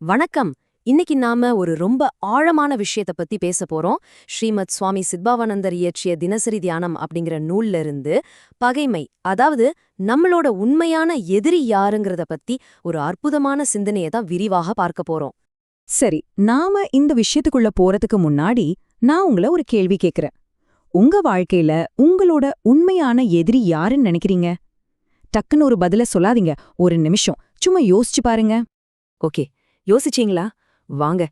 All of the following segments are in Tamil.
வணக்கம். இன்னைக்கு நாம ஒரு ரொம்ப ஆழமான விஷயத்த பத்தி பேச போறோம். ஸ்ரீமத் சுவாமி சித்பாவானந்தர் இயற்றிய தினசரி தியானம் அப்படிங்கிற நூல்ல இருந்து பகைமை, அதாவது நம்மளோட உண்மையான எதிரி யாருங்கிறத பத்தி ஒரு அற்புதமான சிந்தனையை தான் விரிவாக பார்க்க போறோம். சரி, நாம இந்த விஷயத்துக்குள்ள போறதுக்கு முன்னாடி நான் உங்கள ஒரு கேள்வி கேக்குறேன். உங்க வாழ்க்கையில உங்களோட உண்மையான எதிரி யாருன்னு நினைக்கிறீங்க? டக்குன்னு ஒரு பதில சொல்லாதீங்க. ஒரு நிமிஷம் சும்மா யோசிச்சு பாருங்க. ஓகே, யோசிச்சீங்களா? வாங்க,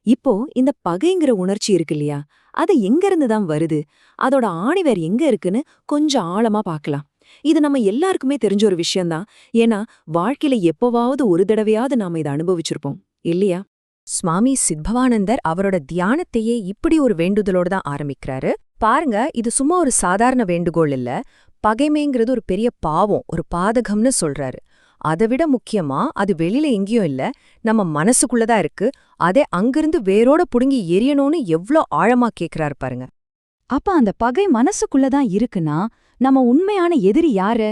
இப்போ இந்த பகைங்கிற உணர்ச்சி இருக்கு இல்லையா, அது எங்கிருந்து தான் வருது, அதோட ஆணிவேர் எங்க இருக்குன்னு கொஞ்சம் ஆழமா பார்க்கலாம். இது நம்ம எல்லாருக்குமே தெரிஞ்ச ஒரு விஷயம்தான். ஏன்னா வாழ்க்கையில எப்பவாவது ஒரு தடவையாவது நாம இதை அனுபவிச்சிருப்போம் இல்லையா? சுவாமி சித்பவானந்தர் அவரோட தியானத்தையே இப்படி ஒரு வேண்டுதலோட தான் ஆரம்பிக்கிறாரு. பாருங்க, இது சும்மா ஒரு சாதாரண வேண்டுகோள் இல்ல. பகைமைங்கிறது ஒரு பெரிய பாவம், ஒரு பாதகம்னு சொல்றாரு. அதை விட முக்கியமா அது வெளியில எங்கேயும் இல்ல, நம்ம மனசுக்குள்ளதான் இருக்கு. அதே அங்கிருந்து வேரோட புடுங்கி எரியணும்னு எவ்ளோ ஆழமா கேக்குறாரு பாருங்க. அப்ப அந்த பகை மனசுக்குள்ளதான் இருக்குன்னா நம்ம உண்மையான எதிரி யாரு?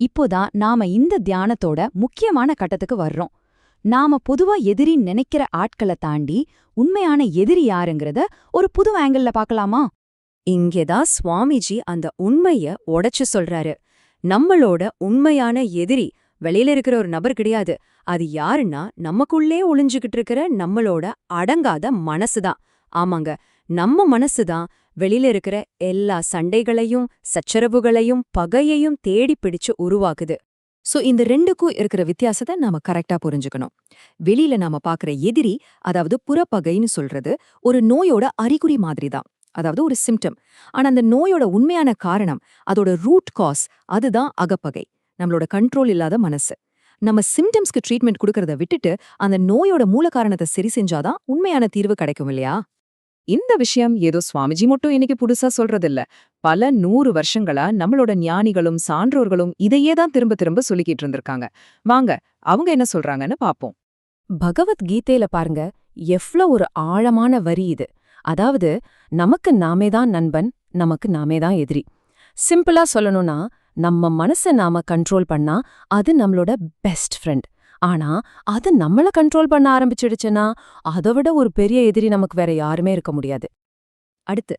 இப்போதான் நாம இந்த தியானத்தோட முக்கியமான கட்டத்துக்கு வர்றோம். நாம பொதுவா எதிரின்னு நினைக்கிற ஆட்களை தாண்டி உண்மையான எதிரி யாருங்கிறத ஒரு புது ஆங்கிள்ல பார்க்கலாமா? இங்கேதான் சுவாமிஜி அந்த உண்மைய உடைச்சு சொல்றாரு. நம்மளோட உண்மையான எதிரி வெளியில இருக்கிற ஒரு நபர் கிடையாது. அது யாருன்னா நமக்குள்ளே ஒளிஞ்சுகிட்டு இருக்கிற நம்மளோட அடங்காத மனசுதான். ஆமாங்க, நம்ம மனசுதான் வெளியில இருக்கிற எல்லா சண்டைகளையும் சச்சரவுகளையும் பகையையும் தேடி பிடிச்சு உருவாக்குது. சோ இந்த ரெண்டுக்கும் இருக்கிற வித்தியாசத்தை நாம கரெக்டா புரிஞ்சுக்கணும். வெளியில நாம பாக்குற எதிரி, அதாவது புறப்பகைன்னு சொல்றது, ஒரு நோயோட அறிகுறி மாதிரி தான். அதாவது ஒரு சிம்டம். ஆனா அந்த நோயோட உண்மையான காரணம், அதோட ரூட் காஸ், அதுதான் அகப்பகை, நம்மளோட கண்ட்ரோல் இல்லாத மனசு. நம்ம சிம்டம்ஸ்க்கு ட்ரீட்மெண்ட் கொடுக்கறத விட்டுட்டு அந்த நோயோட மூல காரணத்தை சரி செஞ்சாதான் உண்மையான தீர்வு கிடைக்கும் இல்லையா? இந்த விஷயம் ஏதோ சுவாமிஜி மட்டும் இன்னைக்கு புதுசா சொல்றதில்ல. பல 100 வருஷங்களா நம்மளோட ஞானிகளும் சான்றோர்களும் இதையே தான் திரும்ப திரும்ப சொல்லிக்கிட்டு இருந்திருக்காங்க. வாங்க, அவங்க என்ன சொல்றாங்கன்னு பாப்போம். பகவத்கீதையில பாருங்க, எவ்ளோ ஒரு ஆழமான வரி இது. அதாவது, நமக்கு நாமே தான் நண்பன், நமக்கு நாமே தான் எதிரி. சிம்பிளா சொல்லணும்னா, நம்ம மனச நாம கண்ட்ரோல் பண்ணா அது நம்மளோட பெஸ்ட் ஃப்ரெண்ட். ஆனா அது நம்மள கண்ட்ரோல் பண்ண ஆரம்பிச்சிடுச்சுன்னா அதை விட ஒரு பெரிய எதிரி நமக்கு வேற யாருமே இருக்க முடியாது. அடுத்து,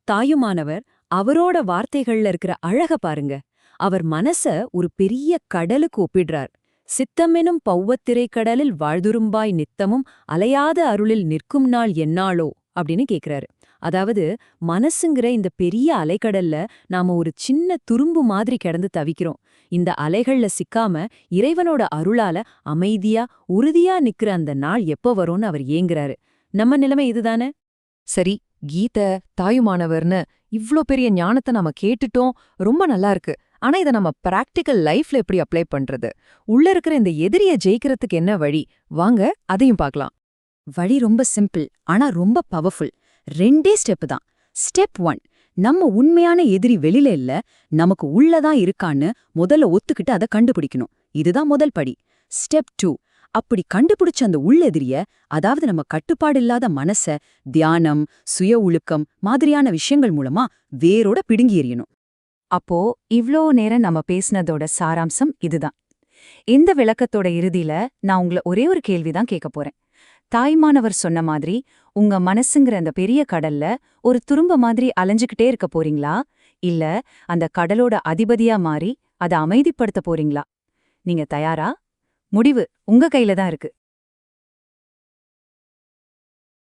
தாயுமானவர் அவரோட வார்த்தைகள்ல இருக்கிற அழக பாருங்க. அவர் மனச ஒரு பெரிய கடலுக்கு ஒப்பிடுறார். சித்தமெனும் பௌவத்திரை கடலில் வாழ்துரும்பாய் நித்தமும் அலையாத அருளில் நிற்கும் நாள் என்னாளோ அப்படின்னு கேக்குறாரு. அதாவது, மனசுங்கிற இந்த பெரிய அலைக்கடல்ல நாம ஒரு சின்ன துரும்பு மாதிரி கிடந்து தவிக்கிறோம். இந்த அலைகள்ல சிக்காம இறைவனோட அருளால அமைதியா உறுதியா நிக்கிற அந்த நாள் எப்போ வரும்னு அவர் ஏங்குறாரு. நம்ம நிலைமை இதுதானே? சரி, கீத, தாயுமானவர்னு இவ்ளோ பெரிய ஞானத்தை நாம கேட்டுட்டோம், ரொம்ப நல்லா இருக்கு. ஆனா இதை நம்ம பிராக்டிக்கல் லைஃப்ல எப்படி அப்ளை பண்றது? உள்ள இருக்கிற இந்த எதிரிய ஜெயிக்கிறதுக்கு என்ன வழி? வாங்க, அதையும் பார்க்கலாம். வழி ரொம்ப சிம்பிள், ஆனா ரொம்ப பவர்ஃபுல். 2 ஸ்டெப் தான். ஸ்டெப் 1, நம்ம உண்மையான எதிரி வெளியில இல்ல, நமக்கு உள்ளதான் இருக்கான்னு முதல்ல ஒத்துக்கிட்டு அதை கண்டுபிடிக்கணும். இதுதான் முதல் படி. ஸ்டெப் 2, அப்படி கண்டுபிடிச்ச அந்த உள்ளெதிரிய, அதாவது நம்ம கட்டுப்பாடு இல்லாத மனச தியானம், சுய ஒழுக்கம் மாதிரியான விஷயங்கள் மூலமா வேரோட பிடுங்கி எறியணும். அப்போ இவ்ளோ நேரம் நம்ம பேசினதோட சாராம்சம் இதுதான். இந்த விளக்கத்தோட இறுதியில நான் உங்களை ஒரே ஒரு கேள்விதான் கேட்க போறேன். தாய்மானவர் சொன்ன மாதிரி உங்க மனசுங்கிற அந்த பெரிய கடல்ல ஒரு துரும்ப மாதிரி அலைஞ்சுக்கிட்டே இருக்க போறீங்களா? இல்ல அந்த கடலோட அதிபதியா மாறி அதை அமைதிப்படுத்த போறீங்களா? நீங்க தயாரா? முடிவு உங்க கையில தான் இருக்கு.